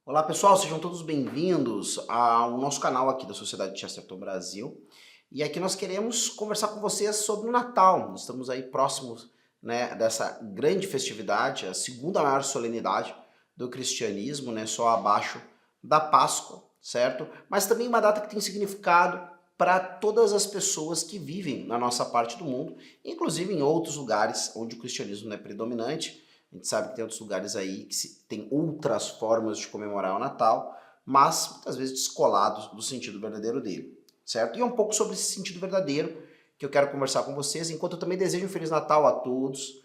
Olá pessoal, sejam todos bem-vindos ao nosso canal aqui da Sociedade Chesterton Brasil. E aqui nós queremos conversar com vocês sobre o Natal. Nós estamos aí próximos, né, dessa grande festividade, a segunda maior solenidade do cristianismo, né, só abaixo da Páscoa, certo? Mas também uma data que tem significado para todas as pessoas que vivem na nossa parte do mundo, inclusive em outros lugares onde o cristianismo não é predominante. A gente sabe que tem outros lugares aí que tem outras formas de comemorar o Natal, mas muitas vezes descolados do sentido verdadeiro dele, certo? E é um pouco sobre esse sentido verdadeiro que eu quero conversar com vocês, enquanto eu também desejo um Feliz Natal a todos,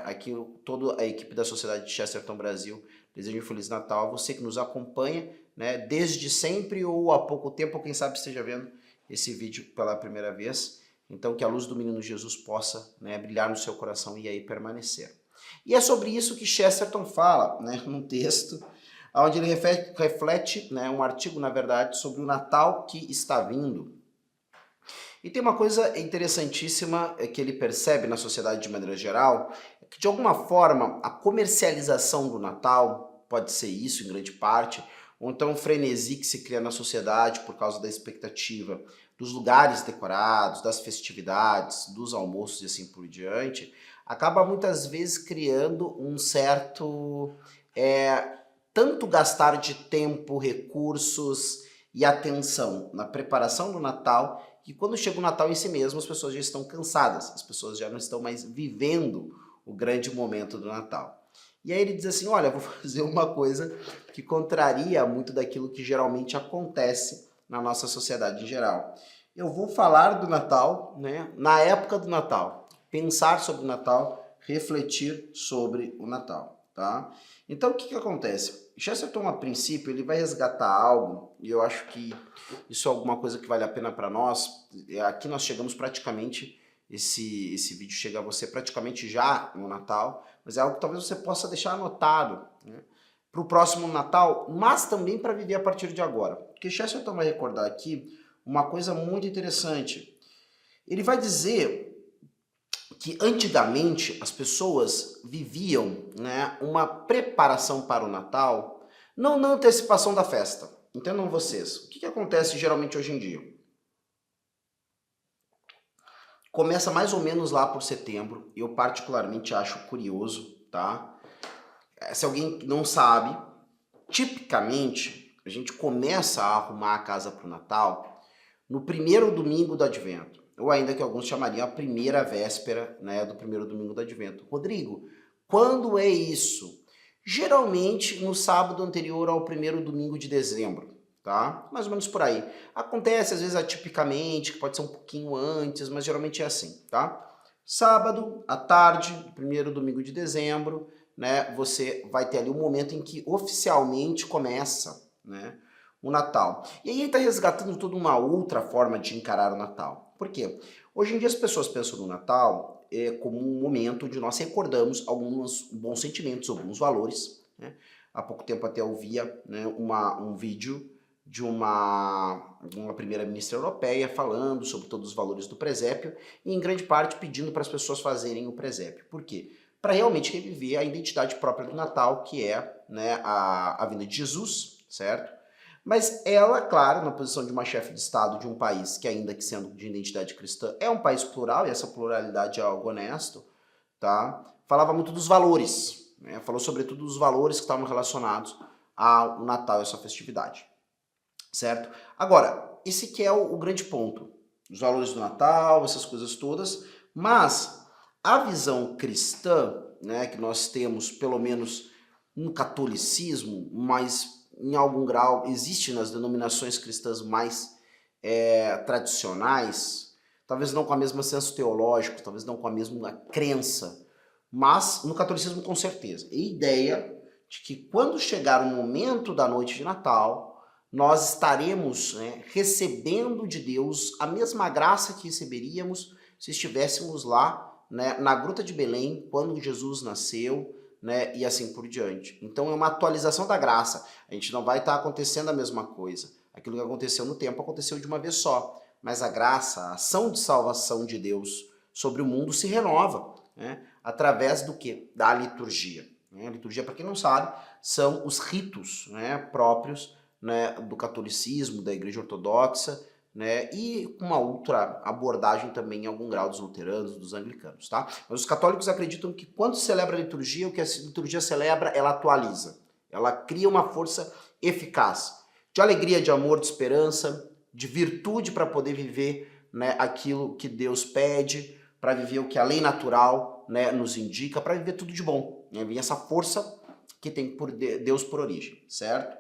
aqui toda a equipe da Sociedade de Chesterton Brasil desejo um Feliz Natal a você que nos acompanha, né, desde sempre ou há pouco tempo, ou quem sabe esteja vendo esse vídeo pela primeira vez. Então que a luz do menino Jesus possa, né, brilhar no seu coração e aí permanecer. E é sobre isso que Chesterton fala, né, num texto, onde ele reflete, né, um artigo, na verdade, sobre o Natal que está vindo. E tem uma coisa interessantíssima que ele percebe na sociedade de maneira geral, que de alguma forma a comercialização do Natal, pode ser isso em grande parte, ou então o frenesi que se cria na sociedade por causa da expectativa dos lugares decorados, das festividades, dos almoços e assim por diante, acaba muitas vezes criando um certo tanto gastar de tempo, recursos e atenção na preparação do Natal, que quando chega o Natal em si mesmo as pessoas já estão cansadas, as pessoas já não estão mais vivendo o grande momento do Natal. E aí ele diz assim, olha, vou fazer uma coisa que contraria muito daquilo que geralmente acontece na nossa sociedade em geral. Eu vou falar do Natal, né, na época do Natal, pensar sobre o Natal, refletir sobre o Natal, tá? Então o que acontece? Chesterton, a princípio, ele vai resgatar algo, e eu acho que isso é alguma coisa que vale a pena para nós. Aqui nós chegamos praticamente, esse vídeo chega a você praticamente já no Natal, mas é algo que talvez você possa deixar anotado, né, para o próximo Natal, mas também para viver a partir de agora. Porque Chesterton vai recordar aqui uma coisa muito interessante. Ele vai dizer que antigamente as pessoas viviam, né, uma preparação para o Natal, não na antecipação da festa. Entendam vocês, o que acontece geralmente hoje em dia? Começa mais ou menos lá por setembro, eu particularmente acho curioso, tá? Se alguém não sabe, tipicamente a gente começa a arrumar a casa para o Natal no primeiro domingo do Advento, ou ainda que alguns chamariam a primeira véspera, né, do primeiro domingo do Advento. Rodrigo, quando é isso? Geralmente no sábado anterior ao primeiro domingo de dezembro, tá? Mais ou menos por aí. Acontece às vezes atipicamente, que pode ser um pouquinho antes, mas geralmente é assim, tá? Sábado, à tarde, primeiro domingo de dezembro, né, você vai ter ali um momento em que oficialmente começa, né, o Natal. E aí ele está resgatando toda uma outra forma de encarar o Natal. Por quê? Hoje em dia as pessoas pensam no Natal como um momento onde nós recordamos alguns bons sentimentos, alguns valores, né? Há pouco tempo até eu via, né, um vídeo de uma primeira-ministra europeia falando sobre todos os valores do presépio e em grande parte pedindo para as pessoas fazerem o presépio. Por quê? Para realmente reviver a identidade própria do Natal, que é, né, a vinda de Jesus, certo? Mas ela, claro, na posição de uma chefe de Estado de um país que, ainda que sendo de identidade cristã, é um país plural, e essa pluralidade é algo honesto, tá? Falava muito dos valores, né? Falou sobretudo dos valores que estavam relacionados ao Natal e a sua festividade, certo? Agora, esse que é o grande ponto, os valores do Natal, essas coisas todas, mas a visão cristã, né, que nós temos, pelo menos no catolicismo, mas em algum grau existe nas denominações cristãs mais tradicionais, talvez não com a mesma senso teológico, talvez não com a mesma crença, mas no catolicismo com certeza. E a ideia de que quando chegar o momento da noite de Natal, nós estaremos, né, recebendo de Deus a mesma graça que receberíamos se estivéssemos lá, né, na Gruta de Belém, quando Jesus nasceu, né, e assim por diante. Então é uma atualização da graça. A gente não vai estar acontecendo a mesma coisa. Aquilo que aconteceu no tempo aconteceu de uma vez só. Mas a graça, a ação de salvação de Deus sobre o mundo se renova, né, através do quê? Da liturgia. Né? A liturgia, para quem não sabe, são os ritos, né, próprios, né, do catolicismo, da Igreja Ortodoxa, né, e uma outra abordagem também em algum grau dos luteranos, dos anglicanos, tá? Mas os católicos acreditam que quando se celebra a liturgia, o que a liturgia celebra, ela atualiza, ela cria uma força eficaz, de alegria, de amor, de esperança, de virtude para poder viver, né, aquilo que Deus pede, para viver o que a lei natural, né, nos indica, para viver tudo de bom, né? Vem essa força que tem por Deus por origem, certo?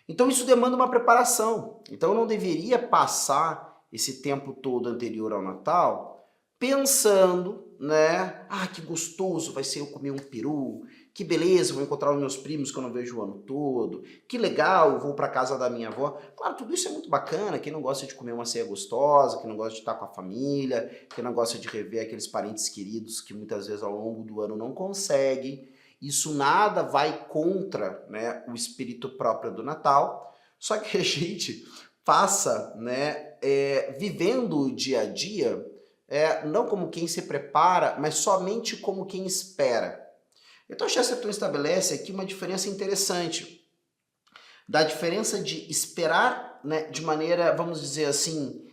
Então isso demanda uma preparação. Então eu não deveria passar esse tempo todo anterior ao Natal pensando, né? Ah, que gostoso vai ser eu comer um peru, que beleza, vou encontrar os meus primos que eu não vejo o ano todo, que legal, eu vou para casa da minha avó. Claro, tudo isso é muito bacana, quem não gosta de comer uma ceia gostosa, quem não gosta de estar com a família, quem não gosta de rever aqueles parentes queridos que muitas vezes ao longo do ano não consegue. Isso nada vai contra, né, o espírito próprio do Natal, só que a gente passa, né, vivendo o dia a dia, não como quem se prepara, mas somente como quem espera. Então Chesterton estabelece aqui uma diferença interessante, da diferença de esperar, né, de maneira, vamos dizer assim,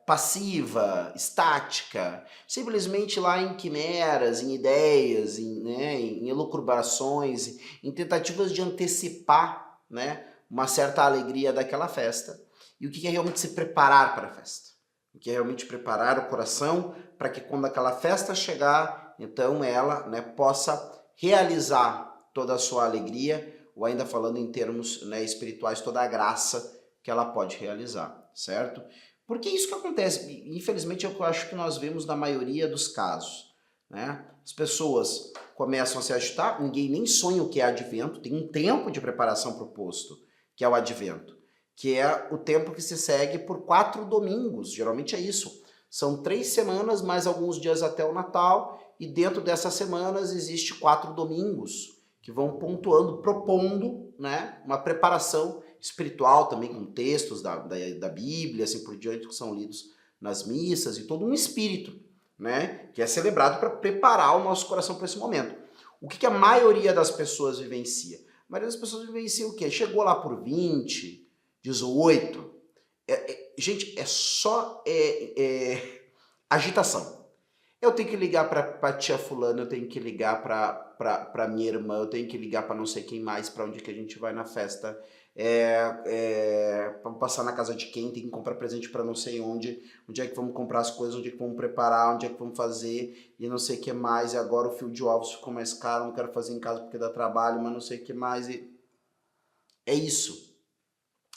passiva, estática, simplesmente lá em quimeras, em ideias, em elucubrações, em tentativas de antecipar, né, uma certa alegria daquela festa. E o que é realmente se preparar para a festa? O que é realmente preparar o coração para que quando aquela festa chegar, então ela, né, possa realizar toda a sua alegria, ou ainda falando em termos, né, espirituais, toda a graça que ela pode realizar, certo? Porque é isso que acontece, infelizmente é o que eu acho que nós vemos na maioria dos casos, né? As pessoas começam a se agitar, ninguém nem sonha o que é advento, tem um tempo de preparação proposto, que é o advento, que é o tempo que se segue por 4 domingos, geralmente é isso. São 3 semanas, mais alguns dias até o Natal, e dentro dessas semanas existe 4 domingos, que vão pontuando, propondo, né, uma preparação espiritual também, com textos da Bíblia, assim por diante, que são lidos nas missas, e todo um espírito, né, que é celebrado para preparar o nosso coração para esse momento. O que a maioria das pessoas vivencia? A maioria das pessoas vivencia o quê? Chegou lá por 20, 18, gente, é só agitação. Eu tenho que ligar para tia fulana, eu tenho que ligar para minha irmã, eu tenho que ligar para não sei quem mais, para onde que a gente vai na festa, para passar na casa de quem, tem que comprar presente para não sei onde é que vamos comprar as coisas, onde é que vamos preparar, onde é que vamos fazer, e não sei o que mais, e agora o fio de ovos ficou mais caro, não quero fazer em casa porque dá trabalho, mas não sei o que mais, e é isso.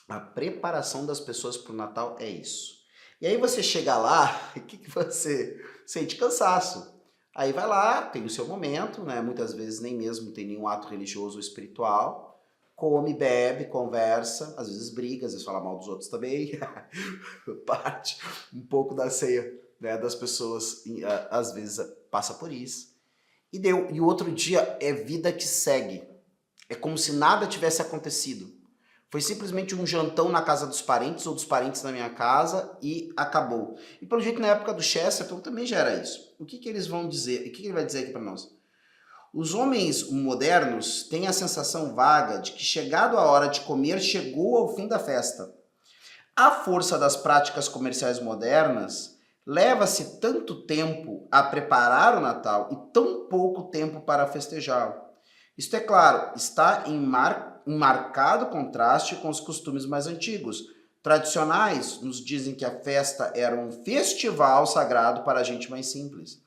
A preparação das pessoas para o Natal é isso. E aí você chega lá, o que você sente? Cansaço. Aí vai lá, tem o seu momento, né? Muitas vezes nem mesmo tem nenhum ato religioso ou espiritual. Come, bebe, conversa, às vezes briga, às vezes fala mal dos outros também. Parte um pouco da ceia, né, das pessoas, às vezes passa por isso. E deu. E o outro dia é vida que segue. É como se nada tivesse acontecido. Foi simplesmente um jantão na casa dos parentes ou dos parentes na minha casa e acabou. E pelo jeito na época do Chesterton também já era isso. O que eles vão dizer? O que ele vai dizer aqui para nós? Os homens modernos têm a sensação vaga de que chegado a hora de comer, chegou ao fim da festa. A força das práticas comerciais modernas leva-se tanto tempo a preparar o Natal e tão pouco tempo para festejá-lo. Isto é claro, está em marcado contraste com os costumes mais antigos. Tradicionais nos dizem que a festa era um festival sagrado para a gente mais simples.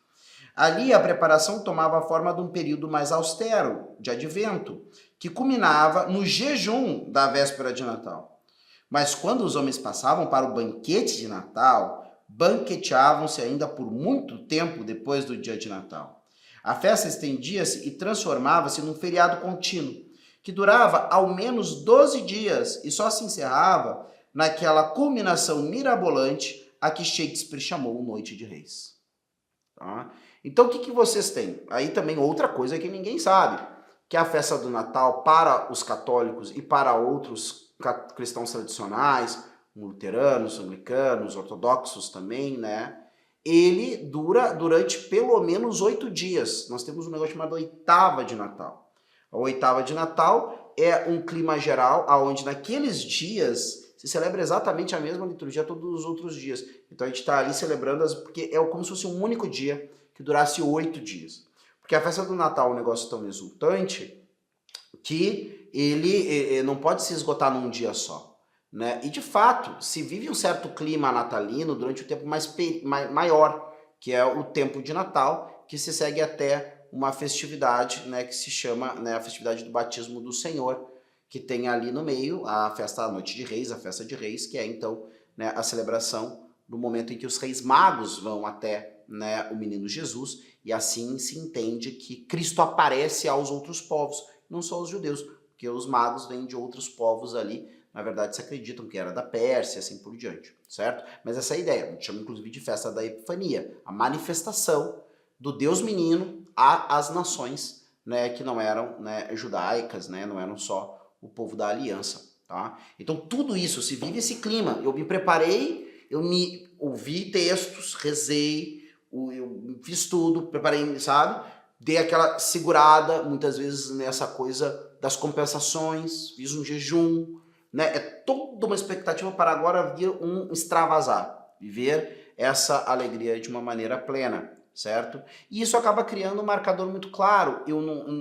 Ali a preparação tomava a forma de um período mais austero, de advento, que culminava no jejum da véspera de Natal. Mas quando os homens passavam para o banquete de Natal, banqueteavam-se ainda por muito tempo depois do dia de Natal. A festa estendia-se e transformava-se num feriado contínuo, que durava ao menos 12 dias e só se encerrava naquela culminação mirabolante a que Shakespeare chamou Noite de Reis. Tá? Então o que vocês têm? Aí também outra coisa que ninguém sabe, que a festa do Natal para os católicos e para outros cristãos tradicionais, luteranos, anglicanos, ortodoxos também, né? ele dura durante pelo menos 8 dias. Nós temos um negócio chamado oitava de Natal. A oitava de Natal é um clima geral, onde naqueles dias se celebra exatamente a mesma liturgia todos os outros dias. Então a gente está ali celebrando, porque é como se fosse um único dia que durasse 8 dias. Porque a festa do Natal é um negócio tão exultante que ele não pode se esgotar num dia só. Né? E de fato, se vive um certo clima natalino durante o tempo maior, que é o tempo de Natal, que se segue até uma festividade, né, que se chama, né, a festividade do batismo do Senhor, que tem ali no meio a festa da Noite de Reis, a festa de Reis, que é então, né, a celebração do momento em que os reis magos vão até, né, o menino Jesus, e assim se entende que Cristo aparece aos outros povos, não só aos judeus, porque os magos vêm de outros povos ali, na verdade se acreditam que era da Pérsia, assim por diante, certo? Mas essa é a ideia, a gente chama inclusive de festa da Epifania, a manifestação do Deus menino às nações, né, que não eram, né, judaicas, né, não eram só o povo da aliança, tá? Então tudo isso, se vive esse clima, eu me preparei, eu me ouvi textos, rezei, eu fiz tudo, preparei, sabe? Dei aquela segurada, muitas vezes nessa coisa das compensações, fiz um jejum, né? É toda uma expectativa para agora vir um extravasar, viver essa alegria de uma maneira plena, certo? E isso acaba criando um marcador muito claro,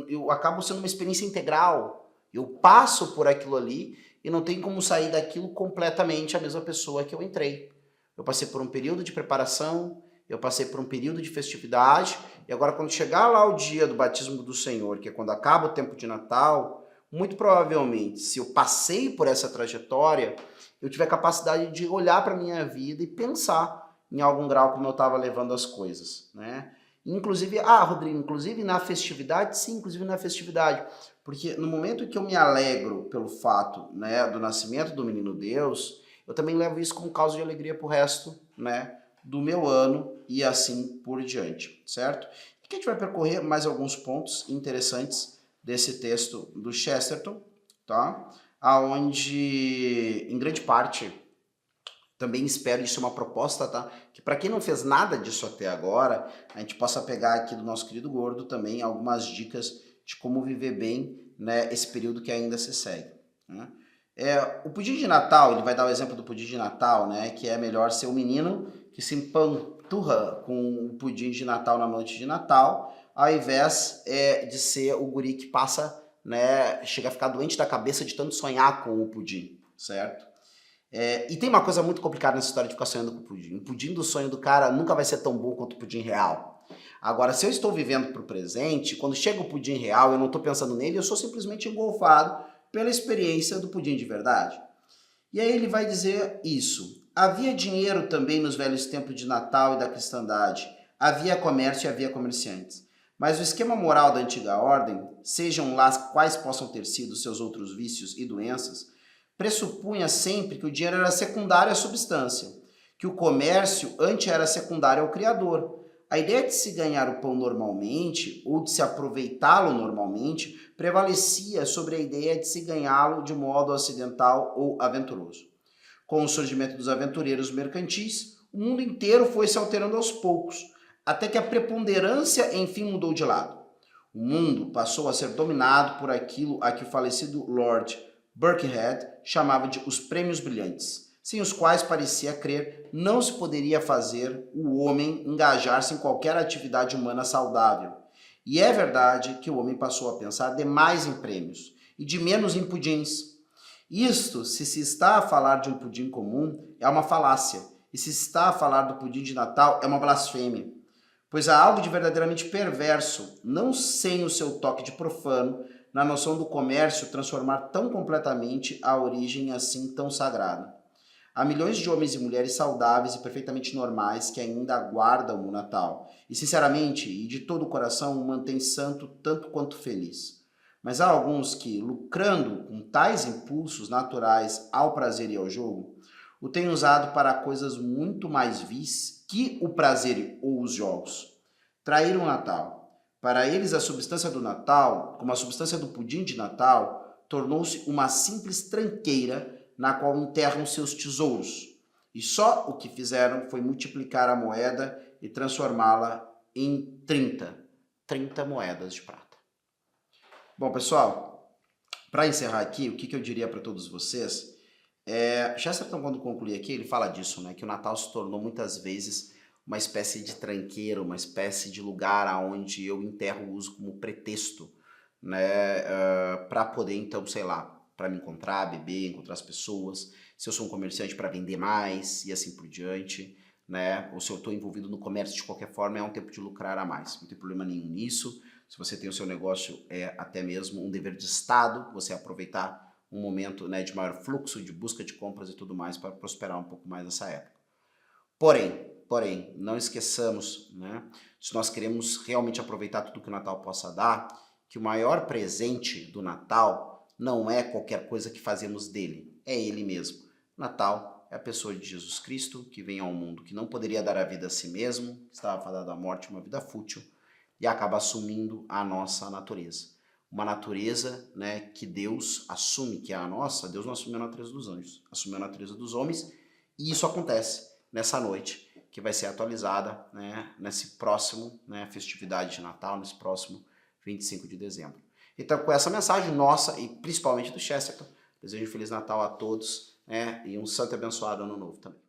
eu acabo sendo uma experiência integral, eu passo por aquilo ali e não tem como sair daquilo completamente a mesma pessoa que eu entrei. Eu passei por um período de preparação, eu passei por um período de festividade, e agora quando chegar lá o dia do batismo do Senhor, que é quando acaba o tempo de Natal, muito provavelmente, se eu passei por essa trajetória, eu tive a capacidade de olhar para a minha vida e pensar em algum grau como eu estava levando as coisas, né? Inclusive, Rodrigo, inclusive na festividade? Sim, inclusive na festividade. Porque no momento que eu me alegro pelo fato, né, do nascimento do menino Deus, eu também levo isso como causa de alegria para o resto, né, do meu ano e assim por diante, certo? Aqui a gente vai percorrer mais alguns pontos interessantes desse texto do Chesterton, tá? Aonde, em grande parte, também espero, isso é uma proposta, tá? Que para quem não fez nada disso até agora, a gente possa pegar aqui do nosso querido Gordo também algumas dicas de como viver bem, né, esse período que ainda se segue, né? O pudim de Natal, ele vai dar o exemplo do pudim de Natal, né? Que é melhor ser o menino que se empanturra com o pudim de Natal na noite de Natal, ao invés de ser o guri que passa, né, chega a ficar doente da cabeça de tanto sonhar com o pudim, certo? E tem uma coisa muito complicada nessa história de ficar sonhando com o pudim. O pudim do sonho do cara nunca vai ser tão bom quanto o pudim real. Agora, se eu estou vivendo para o presente, quando chega o pudim real, eu não estou pensando nele, eu sou simplesmente engolfado pela experiência do pudim de verdade. E aí ele vai dizer isso. Havia dinheiro também nos velhos tempos de Natal e da cristandade. Havia comércio e havia comerciantes. Mas o esquema moral da antiga ordem, sejam lá quais possam ter sido seus outros vícios e doenças, pressupunha sempre que o dinheiro era secundário à substância, que o comércio antes era secundário ao criador. A ideia de se ganhar o pão normalmente, ou de se aproveitá-lo normalmente, prevalecia sobre a ideia de se ganhá-lo de modo acidental ou aventuroso. Com o surgimento dos aventureiros mercantis, o mundo inteiro foi se alterando aos poucos, até que a preponderância enfim mudou de lado. O mundo passou a ser dominado por aquilo a que o falecido Lord Birkenhead chamava de os prêmios brilhantes, sem os quais parecia crer não se poderia fazer o homem engajar-se em qualquer atividade humana saudável. E é verdade que o homem passou a pensar demais em prêmios e de menos em pudins. Isto, se está a falar de um pudim comum, é uma falácia, e se está a falar do pudim de Natal, é uma blasfêmia. Pois há algo de verdadeiramente perverso, não sem o seu toque de profano, na noção do comércio transformar tão completamente a origem assim tão sagrada. Há milhões de homens e mulheres saudáveis e perfeitamente normais que ainda aguardam o Natal, e sinceramente e de todo o coração o mantêm santo tanto quanto feliz. Mas há alguns que, lucrando com tais impulsos naturais ao prazer e ao jogo, o têm usado para coisas muito mais vis que o prazer ou os jogos. Trair o Natal. Para eles, a substância do Natal, como a substância do pudim de Natal, tornou-se uma simples tranqueira na qual enterram seus tesouros. E só o que fizeram foi multiplicar a moeda e transformá-la em 30 moedas de prata. Bom, pessoal, para encerrar aqui, o que eu diria para todos vocês Chesterton, quando conclui aqui, ele fala disso, né, que o Natal se tornou muitas vezes uma espécie de tranqueiro, uma espécie de lugar aonde eu enterro o uso como pretexto, né, para poder então, sei lá, para me encontrar, beber, encontrar as pessoas, se eu sou um comerciante para vender mais e assim por diante, né, ou se eu estou envolvido no comércio de qualquer forma, é um tempo de lucrar a mais, não tem problema nenhum nisso. Se você tem o seu negócio, é até mesmo um dever de Estado você aproveitar um momento, né, de maior fluxo, de busca de compras e tudo mais para prosperar um pouco mais nessa época. Porém, não esqueçamos, né, se nós queremos realmente aproveitar tudo que o Natal possa dar, que o maior presente do Natal não é qualquer coisa que fazemos dele, é ele mesmo. Natal é a pessoa de Jesus Cristo que vem ao mundo, que não poderia dar a vida a si mesmo, estava fadado à morte, uma vida fútil, e acaba assumindo a nossa natureza. Uma natureza, né, que Deus assume que é a nossa. Deus não assumiu a natureza dos anjos, assumiu a natureza dos homens, e isso acontece nessa noite, que vai ser atualizada, né, nesse próximo, né, festividade de Natal, nesse próximo 25 de dezembro. Então, com essa mensagem nossa, e principalmente do Chesterton, desejo um Feliz Natal a todos, né, e um santo e abençoado Ano Novo também.